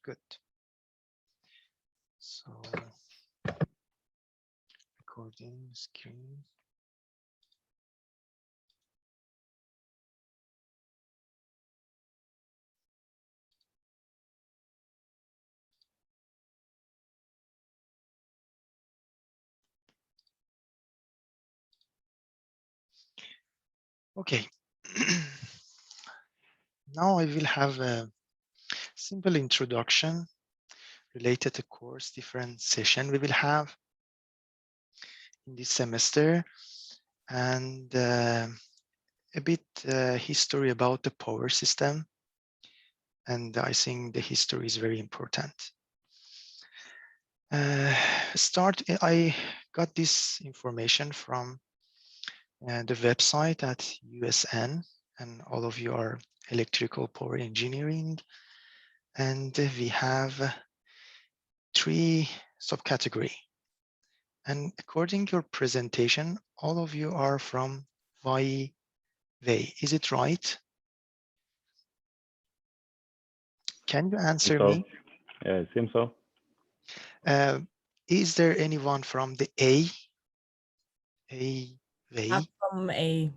Good. So, recording screen. Okay. Now I will have a simple introduction related to course different session we will have in this semester, and a bit history about the power system. And I think the history is very important. I got this information from the website at USN, and all of you are electrical power engineering. And we have 3 subcategory. And according to your presentation, all of you are from YV. Is it right? Can you answer me? Yeah, it seems so. Is there anyone from the A? I'm from A.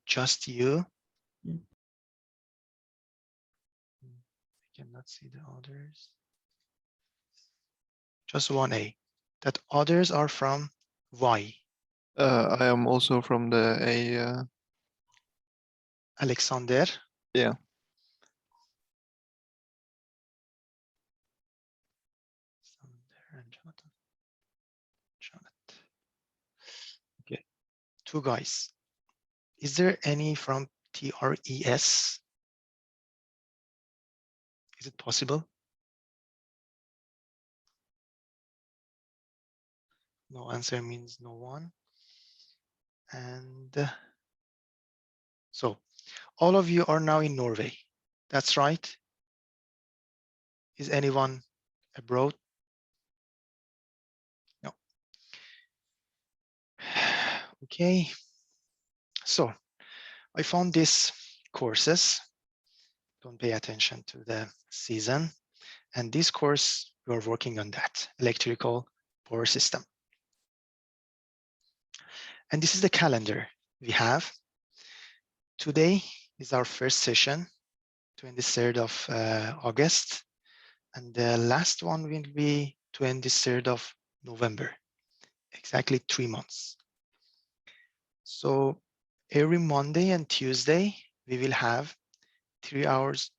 Just you? Mm. I cannot see the others. Just one A. That others are from Y. I am also from the A. Alexander? Yeah. Alexander and Jonathan. Okay, 2 guys. Is there any from TRES? Is it possible? No answer means no one. And so all of you are now in Norway. That's right. Is anyone abroad? No. Okay. So I found these courses. Don't pay attention to the season. And this course, we are working on that, electrical power system. And this is the calendar we have. Today is our first session, 23rd of August. And the last one will be 23rd of November, exactly 3 months. So every Monday and Tuesday, we will have 3 hours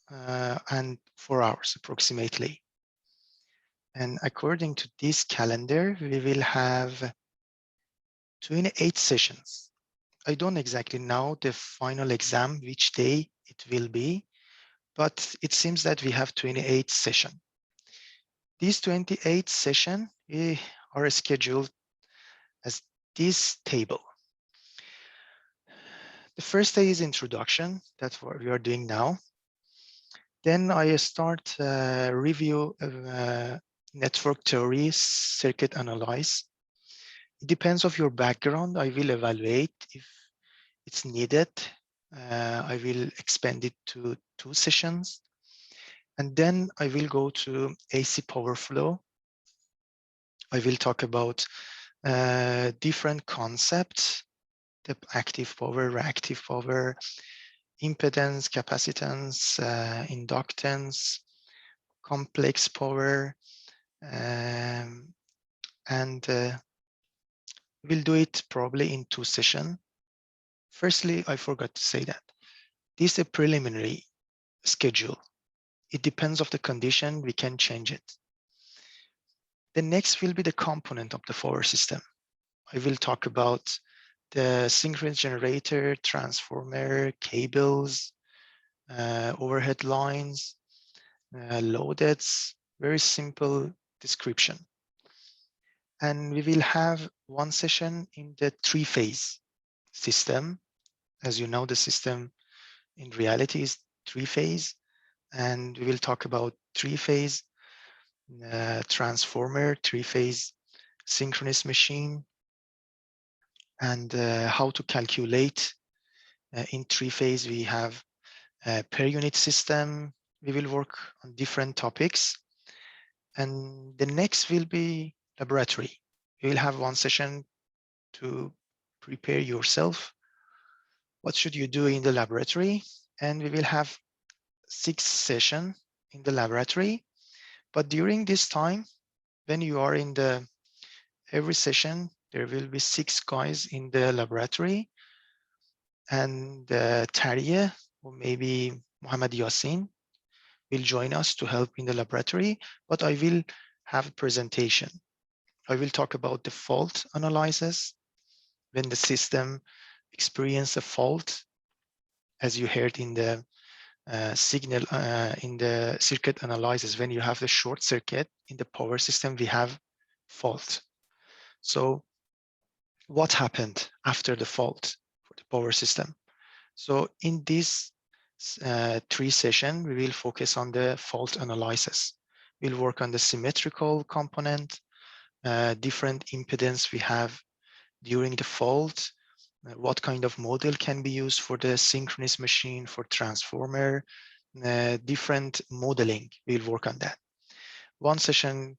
and 4 hours approximately. And according to this calendar, we will have 28 sessions. I don't exactly know the final exam, which day it will be, but it seems that we have 28 sessions. These 28 sessions are scheduled as this table. The first day is introduction. That's what we are doing now. Then I start review network theory, circuit analyze. It depends on your background. I will evaluate if it's needed. I will expand it to 2 sessions. And then I will go to AC power flow. I will talk about different concepts, the active power, reactive power, impedance, capacitance, inductance, complex power, and we'll do it probably in 2 sessions. Firstly, I forgot to say that this is a preliminary schedule. It depends on the condition, we can change it. The next will be the component of the power system. I will talk about the synchronous generator, transformer, cables, overhead lines, loadeds, very simple description. And we will have 1 session in the 3-phase system. As you know, the system in reality is 3-phase, and we will talk about 3-phase transformer, 3-phase synchronous machine, and how to calculate in 3-phase. We have a per unit system, we will work on different topics. And the next will be laboratory. You will have one session to prepare yourself. What should you do in the laboratory? And we will have 6 sessions in the laboratory. But during this time, when you are in the every session, there will be 6 guys in the laboratory, and Tariya or maybe Muhammad Yassin will join us to help in the laboratory, but I will have a presentation. I will talk about the fault analysis when the system experience a fault, as you heard in the signal in the circuit analysis. When you have the short circuit in the power system, we have fault. So what happened after the fault for the power system? So in this 3 sessions, we will focus on the fault analysis. We'll work on the symmetrical component, different impedance we have during the fault, what kind of model can be used for the synchronous machine, for transformer, different modeling. We'll work on that. One session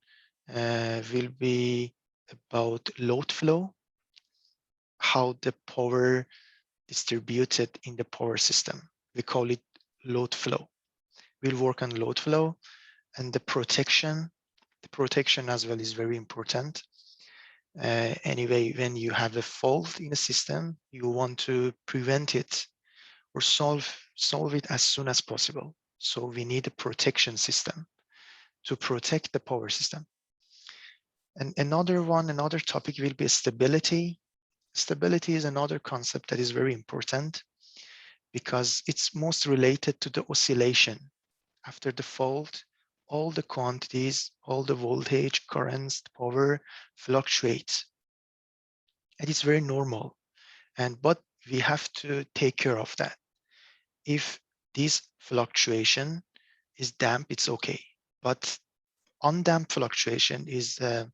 will be about load flow, how the power distributed in the power system. We call it load flow. We'll work on load flow and the protection. The protection as well is very important. Anyway, when you have a fault in a system, you want to prevent it or solve it as soon as possible. So we need a protection system to protect the power system. And another topic will be stability. Stability is another concept that is very important because it's most related to the oscillation. After the fault, all the quantities, all the voltage, currents, power fluctuates. And it's very normal. But we have to take care of that. If this fluctuation is damp, it's okay. But undamped fluctuation is a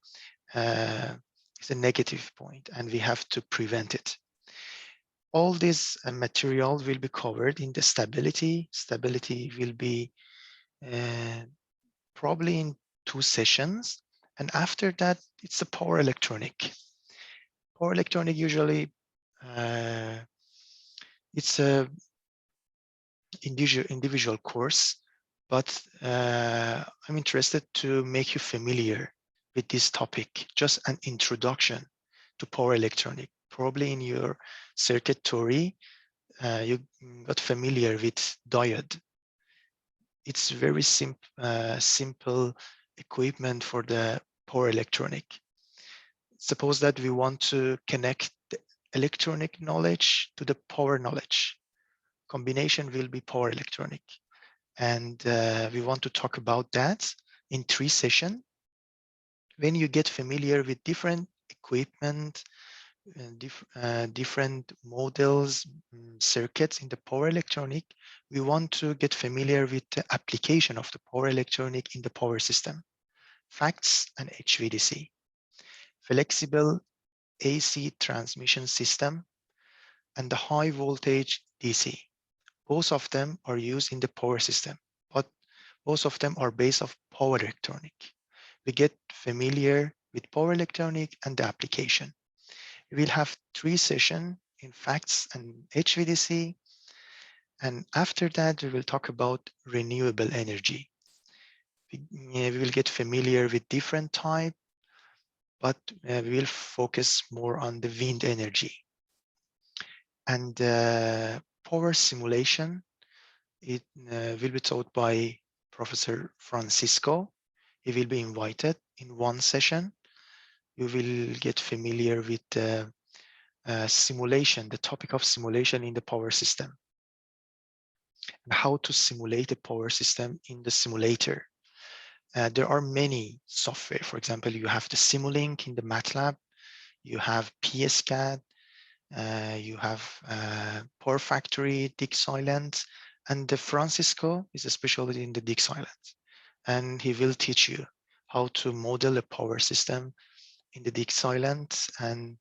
negative point, and we have to prevent it. All this material will be covered in the stability. Stability will be probably in 2 sessions. And after that, it's the power electronic. Power electronic usually, it's a individual course, but I'm interested to make you familiar with this topic, just an introduction to power electronic. Probably in your circuit theory, you got familiar with diode. It's very simple equipment for the power electronic. Suppose that we want to connect the electronic knowledge to the power knowledge. Combination will be power electronic. And we want to talk about that in 3 sessions. When you get familiar with different equipment, different models, circuits in the power electronic, we want to get familiar with the application of the power electronic in the power system. Facts and HVDC. Flexible AC transmission system and the high voltage DC. Both of them are used in the power system, but both of them are based on power electronic. We get familiar with power electronic and the application. We will have 3 sessions in facts and HVDC. And after that, we will talk about renewable energy. We will get familiar with different type, but we will focus more on the wind energy. And power simulation, it will be taught by Professor Francisco. He will be invited in one session. You will get familiar with simulation, the topic of simulation in the power system, and how to simulate a power system in the simulator. There are many software. For example, you have the Simulink in the MATLAB, you have PSCAD, you have Power Factory, Dixieland, and the Francisco is especially in the Dixieland. And he will teach you how to model a power system in the Dixieland, and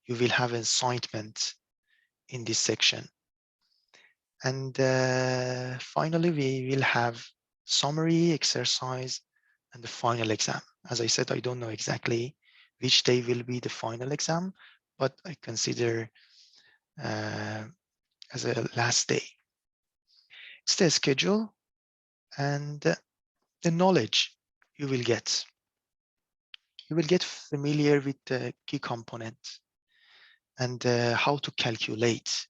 you will have an assignment in this section. And finally, we will have summary, exercise, and the final exam. As I said, I don't know exactly which day will be the final exam, but I consider as a last day. It's the schedule and the knowledge you will get. You will get familiar with the key components and how to calculate.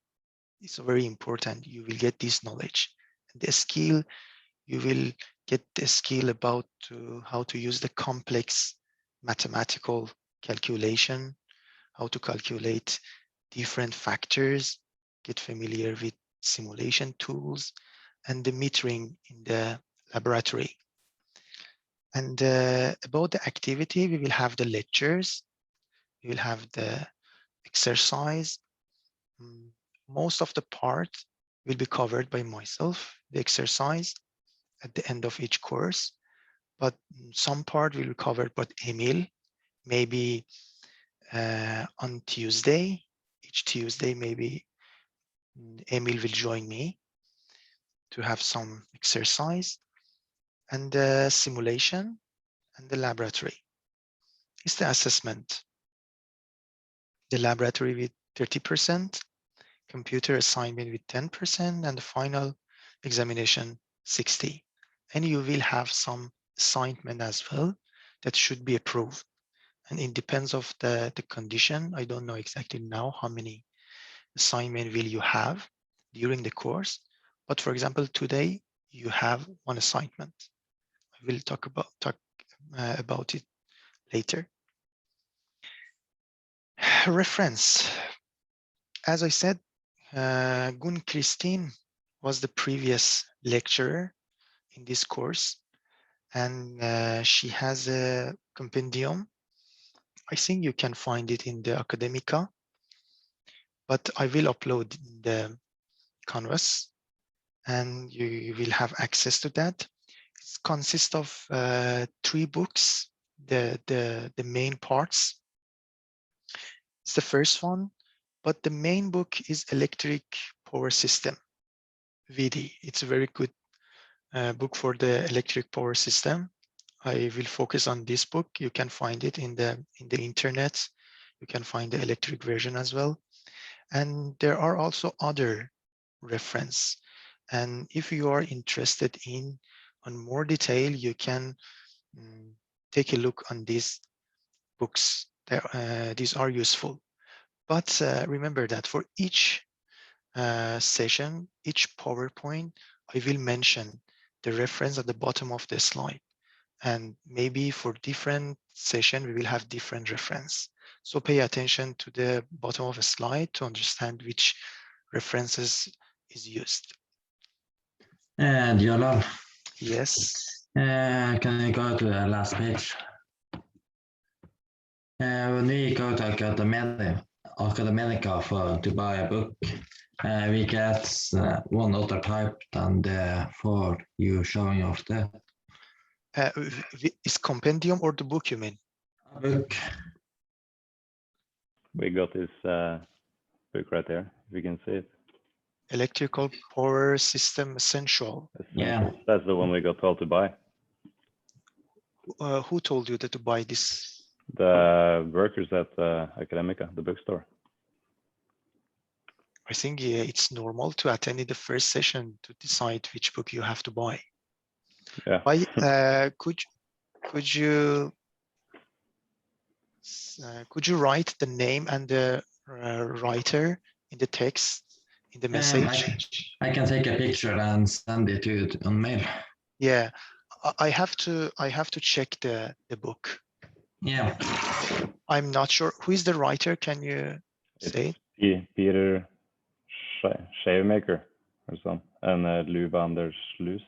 It's very important. You will get this knowledge. And the skill, you will get the skill about how to use the complex mathematical calculation, how to calculate different factors, get familiar with simulation tools, and the metering in the laboratory. And about the activity, we will have the lectures, we will have the exercise. Most of the part will be covered by myself, the exercise at the end of each course, but some part will be covered by Emil, maybe on Tuesday. Each Tuesday, maybe Emil will join me to have some exercise, and the simulation and the laboratory. It's the assessment. The laboratory with 30%, computer assignment with 10%, and the final examination 60. And you will have some assignment as well that should be approved. And it depends of the condition. I don't know exactly now how many assignment will you have during the course. But for example, today you have one assignment. I will talk about it later. Reference. As I said, Gun Christine was the previous lecturer in this course, and she has a compendium. I think you can find it in the Academica, but I will upload the Canvas and you will have access to that. It consists of 3 books, the main parts. It's the first one, but the main book is Electric Power System, VD. It's a very good book for the electric power system. I will focus on this book. You can find it in the internet. You can find the electric version as well. And there are also other reference. And if you are interested in on more detail, you can take a look on these books. These are useful. But remember that for each session, each PowerPoint, I will mention the reference at the bottom of the slide. And maybe for different session, we will have different reference. So pay attention to the bottom of a slide to understand which references is used. Jalal. Yes. Can you go to the last page? When we go to Academica to buy a book, we get one other type than the for you showing off that. Is compendium or the book you mean? A book. We got this book right there, if you can see it. Electrical Power System Essential. Yeah. That's the one we got told to buy. Who told you that to buy this? The workers at Academica, the bookstore. I think it's normal to attend in the first session to decide which book you have to buy. Yeah. Could you write the name and the writer in the text in the message? I can take a picture and send it to you on mail. Yeah, I have to check the book. Yeah. I'm not sure who is the writer. Can you say? Peter Shavemaker or something, and Lou van der Sluis.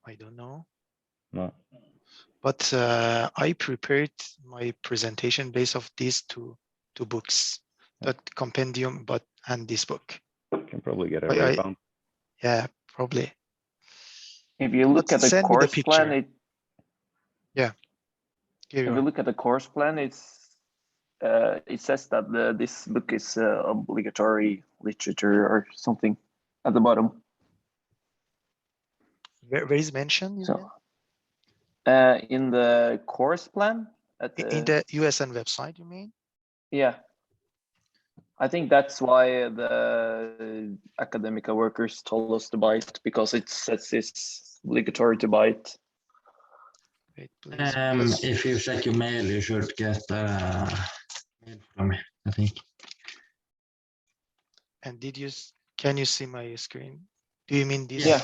I don't know. No. But I prepared my presentation based off these two books, that compendium, and this book. You can probably get a refund. Yeah, probably. If you look at the course plan, if you look at the course plan, it says that this book is obligatory literature or something at the bottom. Where is mentioned? So, in the course plan at In the USN website, you mean? yeah. I think that's why the academic workers told us to buy it, because it says it's obligatory to buy it. Wait, please. Because If you check your mail, you should get mail from me, I think. and did you? Can you see my screen? Do you mean this? Yeah,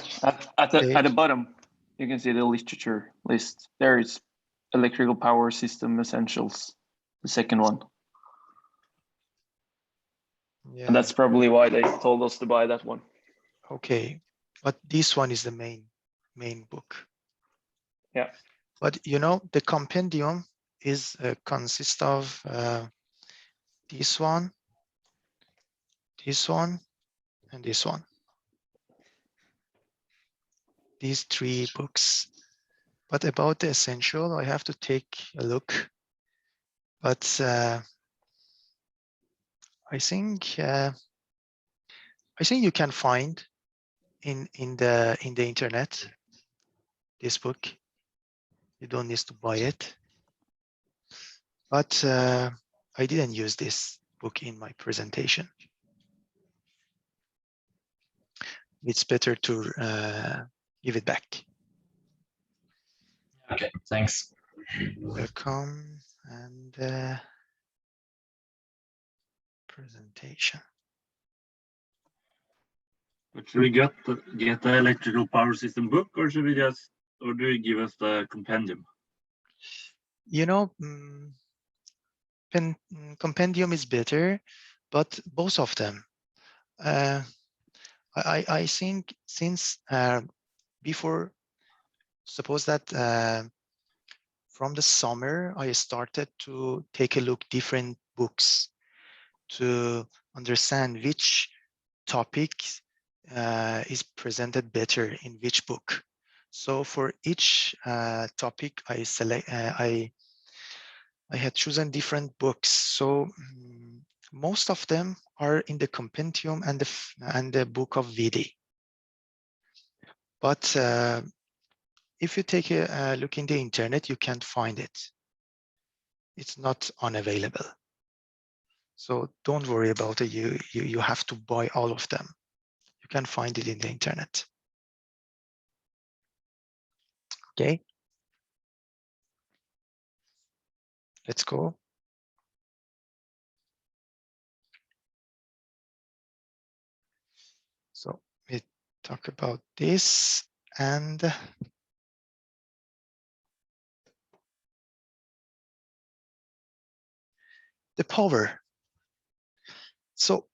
at the page? bottom, you can see the literature list. There is electrical power system essentials, the second one. Yeah. And that's probably why they told us to buy that one. Okay, but this one is the main book. Yeah. But you know, the compendium is consists of this one, and this one. These three books. But about the essential, I have to take a look. But I think you can find in the internet this book. You don't need to buy it. But I didn't use this book in my presentation. It's better to give it back. Okay, thanks. Welcome and presentation. But should we get the electrical power system book, or should we just, or do you give us the compendium? You know, compendium is better, but both of them. I think since before, suppose that from the summer, I started to take a look different books to understand which topic is presented better in which book. So for each topic, I had chosen different books. So most of them are in the compendium and the book of Vidi. But if you take a look in the internet, you can't find it. It's not unavailable. So don't worry about it. You have to buy all of them. You can find it in the internet. Okay. Let's go. So we talk about this and the power. So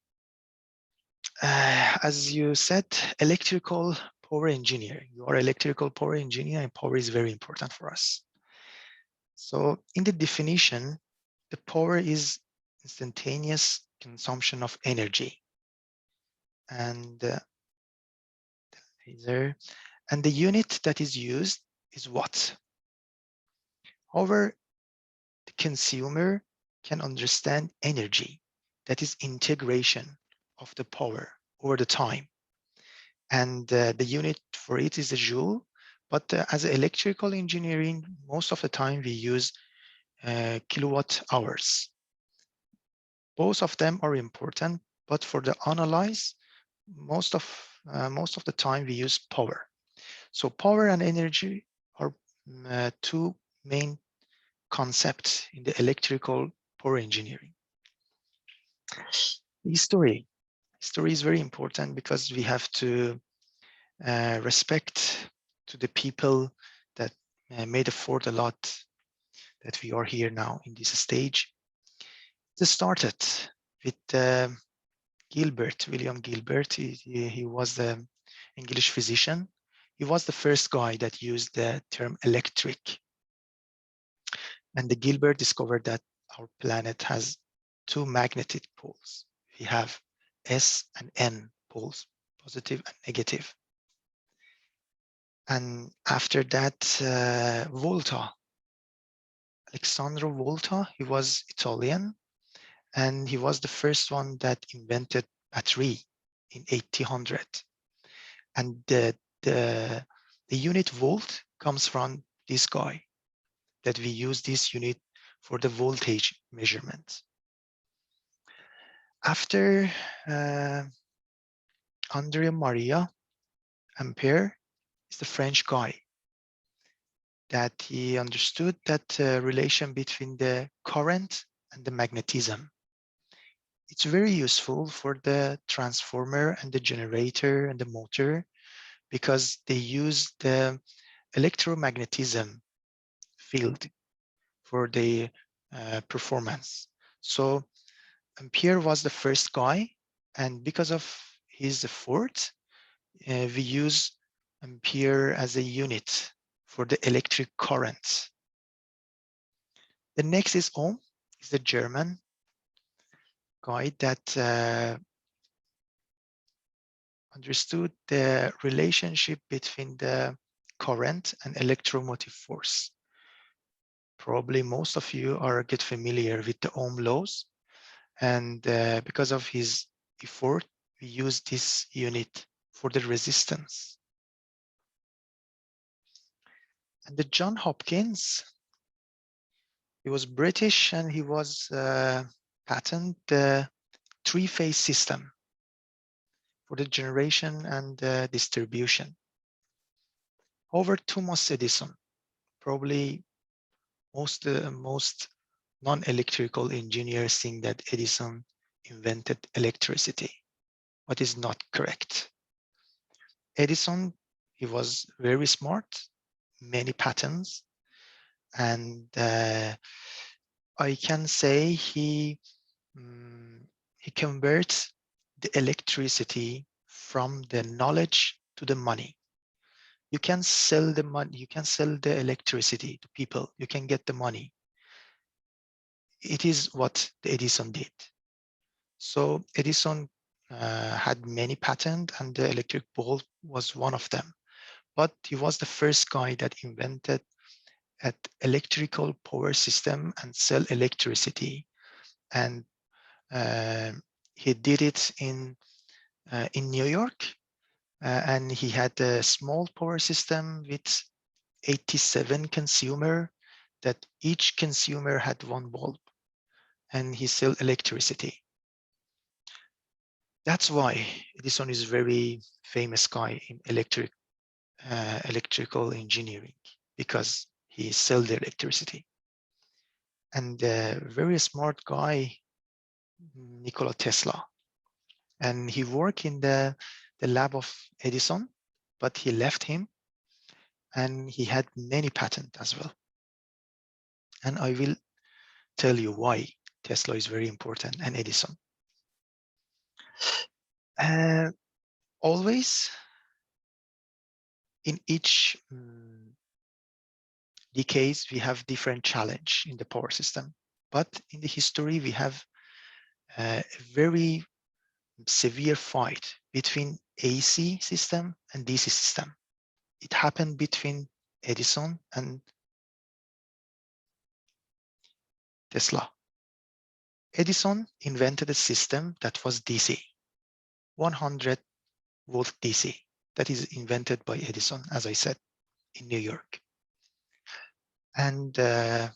as you said, electrical power engineering. You are electrical power engineer, and power is very important for us. So in the definition, the power is instantaneous consumption of energy. And and the unit that is used is watt. However, the consumer can understand energy, that is integration of the power over the time. And the unit for it is a joule. But as electrical engineering, most of the time we use kilowatt hours. Both of them are important, but for the analyze, most of the time we use power. So power and energy are two main concepts in the electrical power engineering. History is very important because we have to respect to the people that made effort a lot that we are here now in this stage. It started with William Gilbert. He was the English physician. He was the first guy that used the term electric. And the Gilbert discovered that our planet has two magnetic poles. We have S and N poles, positive and negative. And after that, Volta, Alessandro Volta, he was Italian, and he was the first one that invented battery in 1800. And the The unit volt comes from this guy, that we use this unit for the voltage measurement. After Andrea Maria, Ampere is the French guy that he understood that relation between the current and the magnetism. It's very useful for the transformer and the generator and the motor because they use the electromagnetism field for the performance. So Ampere was the first guy, and because of his effort, we use Ampere as a unit for the electric current. The next is Ohm, is the German guy that understood the relationship between the current and electromotive force. Probably most of you get familiar with the Ohm laws, and because of his effort, we use this unit for the resistance. And the John Hopkins, he was British and he was patented the three-phase system for the generation and distribution. However, Thomas Edison, probably most non-electrical engineers think that Edison invented electricity, but is not correct. Edison, he was very smart, many patents, and I can say he converts the electricity from the knowledge to the money. You can sell the money, you can sell the electricity to people, you can get the money. It is what the Edison did. So Edison had many patents, and the electric bulb was one of them. But he was the first guy that invented an electrical power system and sell electricity. And he did it in New York, and he had a small power system with 87 consumer, that each consumer had one bulb, and he sell electricity. That's why Edison is a very famous guy in electrical engineering, because he sell the electricity. And a very smart guy, Nikola Tesla, and he worked in the lab of Edison, but he left him, and he had many patents as well. And I will tell you why Tesla is very important and Edison. Always in each decades, we have different challenge in the power system, but in the history, we have a very severe fight between AC system and DC system. It happened between Edison and Tesla. Edison invented a system that was DC, 100 volt DC. That is invented by Edison, as I said, in New York. And it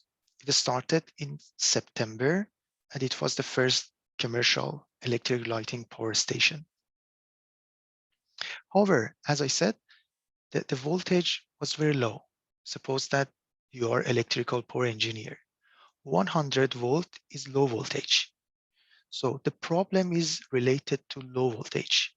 started in September, and it was the first commercial electric lighting power station. However, as I said, the voltage was very low. Suppose that you are electrical power engineer. 100 volt is low voltage. So the problem is related to low voltage.